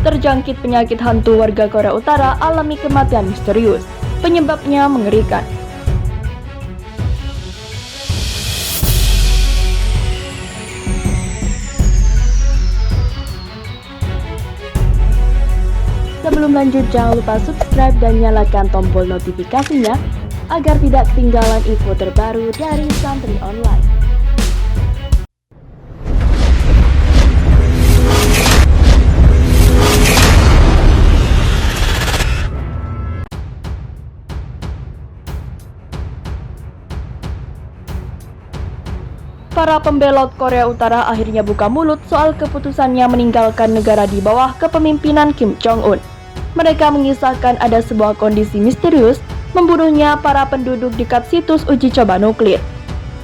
Terjangkit penyakit hantu, warga Korea Utara alami kematian misterius. Penyebabnya mengerikan. Sebelum lanjut, jangan lupa subscribe dan nyalakan tombol notifikasinya agar tidak ketinggalan info terbaru dari Santri Online. Para pembelot Korea Utara akhirnya buka mulut soal keputusannya meninggalkan negara di bawah kepemimpinan Kim Jong-un. Mereka mengisahkan ada sebuah kondisi misterius membunuhnya para penduduk dekat situs uji coba nuklir.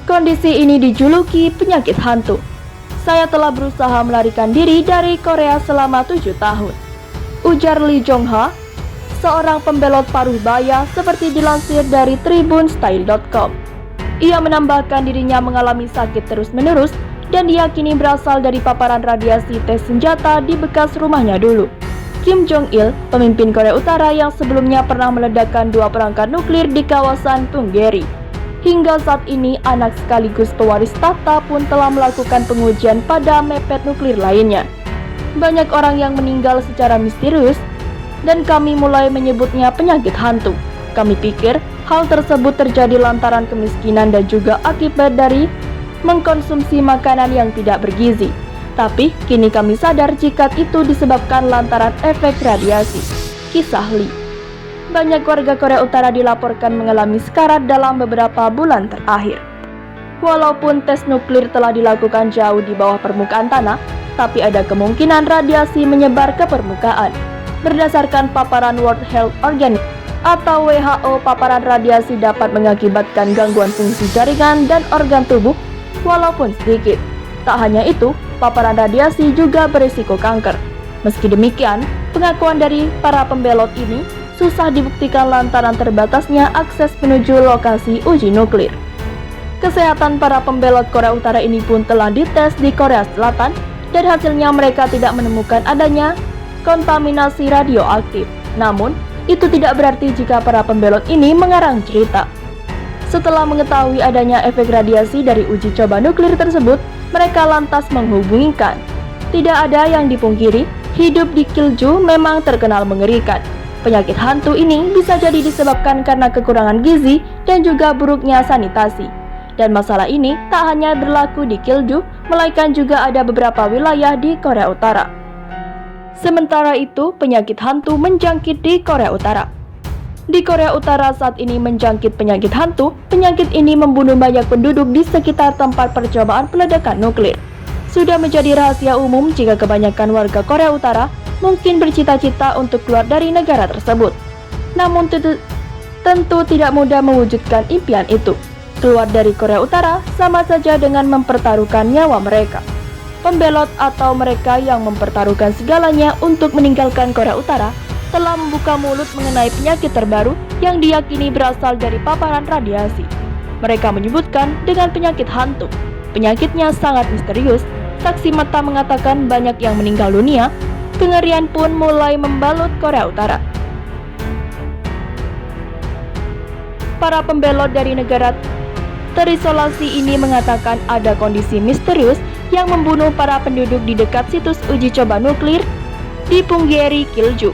Kondisi ini dijuluki penyakit hantu. Saya telah berusaha melarikan diri dari Korea selama 7 tahun. Ujar Lee Jong-ha, seorang pembelot paruh baya seperti dilansir dari tribunstyle.com. Ia menambahkan dirinya mengalami sakit terus-menerus dan diyakini berasal dari paparan radiasi tes senjata di bekas rumahnya dulu. Kim Jong-il, pemimpin Korea Utara yang sebelumnya pernah meledakkan 2 perangkat nuklir di kawasan Punggye-ri. Hingga saat ini, anak sekaligus pewaris tahta pun telah melakukan pengujian pada mepet nuklir lainnya. Banyak orang yang meninggal secara misterius dan kami mulai menyebutnya penyakit hantu. Kami pikir hal tersebut terjadi lantaran kemiskinan dan juga akibat dari mengkonsumsi makanan yang tidak bergizi. Tapi kini kami sadar jika itu disebabkan lantaran efek radiasi. Kisah Lee. Banyak warga Korea Utara dilaporkan mengalami sekarat dalam beberapa bulan terakhir. Walaupun tes nuklir telah dilakukan jauh di bawah permukaan tanah, tapi ada kemungkinan radiasi menyebar ke permukaan. Berdasarkan paparan World Health Organization atau WHO, paparan radiasi dapat mengakibatkan gangguan fungsi jaringan dan organ tubuh walaupun sedikit. Tak hanya itu, paparan radiasi juga berisiko kanker. Meski demikian, pengakuan dari para pembelot ini susah dibuktikan lantaran terbatasnya akses menuju lokasi uji nuklir. Kesehatan para pembelot Korea Utara ini pun telah dites di Korea Selatan dan hasilnya mereka tidak menemukan adanya kontaminasi radioaktif. Namun, itu tidak berarti jika para pembelot ini mengarang cerita. Setelah mengetahui adanya efek radiasi dari uji coba nuklir tersebut, mereka lantas menghubungkan. Tidak ada yang dipungkiri, hidup di Kilju memang terkenal mengerikan. Penyakit hantu ini bisa jadi disebabkan karena kekurangan gizi dan juga buruknya sanitasi. Dan masalah ini tak hanya berlaku di Kilju, melainkan juga ada beberapa wilayah di Korea Utara. Sementara itu, penyakit hantu menjangkit di Korea Utara. Di Korea Utara saat ini menjangkit penyakit hantu. Penyakit ini membunuh banyak penduduk di sekitar tempat percobaan peledakan nuklir. Sudah menjadi rahasia umum jika kebanyakan warga Korea Utara mungkin bercita-cita untuk keluar dari negara tersebut. Namun tentu tidak mudah mewujudkan impian itu. Keluar dari Korea Utara sama saja dengan mempertaruhkan nyawa mereka. Pembelot atau mereka yang mempertaruhkan segalanya untuk meninggalkan Korea Utara telah membuka mulut mengenai penyakit terbaru yang diyakini berasal dari paparan radiasi. Mereka menyebutkan dengan penyakit hantu. Penyakitnya sangat misterius. Saksi mata mengatakan banyak yang meninggal dunia. Kengerian pun mulai membalut Korea Utara. Para pembelot dari negara terisolasi ini mengatakan ada kondisi misterius yang membunuh para penduduk di dekat situs uji coba nuklir di Punggye-ri, Kilju.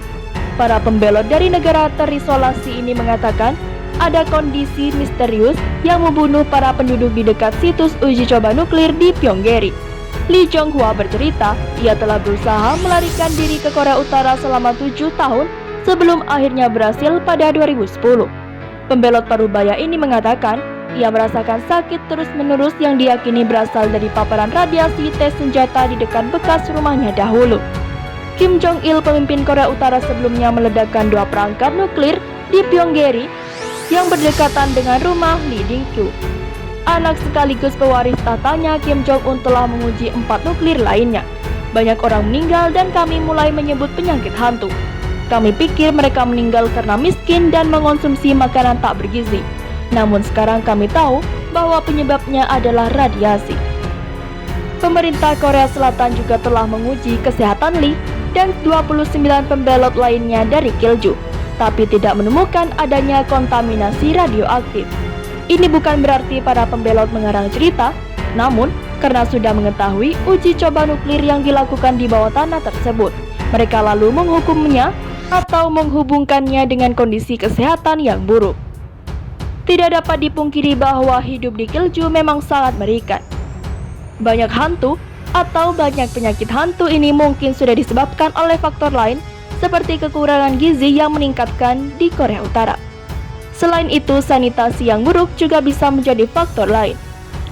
Para pembelot dari negara terisolasi ini mengatakan ada kondisi misterius yang membunuh para penduduk di dekat situs uji coba nuklir di Punggye-ri. Lee Jong-hwa bercerita, ia telah berusaha melarikan diri ke Korea Utara selama 7 tahun sebelum akhirnya berhasil pada 2010. Pembelot parubaya ini mengatakan, ia merasakan sakit terus-menerus yang diyakini berasal dari paparan radiasi tes senjata di dekat bekas rumahnya dahulu. Kim Jong-il, pemimpin Korea Utara sebelumnya meledakkan 2 perangkat nuklir di Punggye-ri yang berdekatan dengan rumah Lee Ding-kyu. Anak sekaligus pewaris tahtanya, Kim Jong-un telah menguji 4 nuklir lainnya. Banyak orang meninggal dan kami mulai menyebut penyakit hantu. Kami pikir mereka meninggal karena miskin dan mengonsumsi makanan tak bergizi. Namun sekarang kami tahu bahwa penyebabnya adalah radiasi. Pemerintah Korea Selatan juga telah menguji kesehatan Lee dan 29 pembelot lainnya dari Kyushu, tapi tidak menemukan adanya kontaminasi radioaktif. Ini bukan berarti para pembelot mengarang cerita, namun karena sudah mengetahui uji coba nuklir yang dilakukan di bawah tanah tersebut, mereka lalu menghukumnya atau menghubungkannya dengan kondisi kesehatan yang buruk. Tidak dapat dipungkiri bahwa hidup di Kyushu memang sangat mengerikan. Banyak hantu atau banyak penyakit hantu ini mungkin sudah disebabkan oleh faktor lain seperti kekurangan gizi yang meningkatkan di Korea Utara. Selain itu, sanitasi yang buruk juga bisa menjadi faktor lain.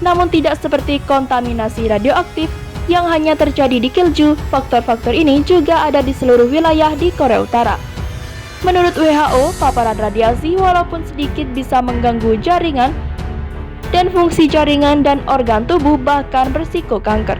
Namun tidak seperti kontaminasi radioaktif yang hanya terjadi di Kyushu, faktor-faktor ini juga ada di seluruh wilayah di Korea Utara. Menurut WHO, paparan radiasi walaupun sedikit bisa mengganggu jaringan dan fungsi jaringan dan organ tubuh, bahkan berisiko kanker.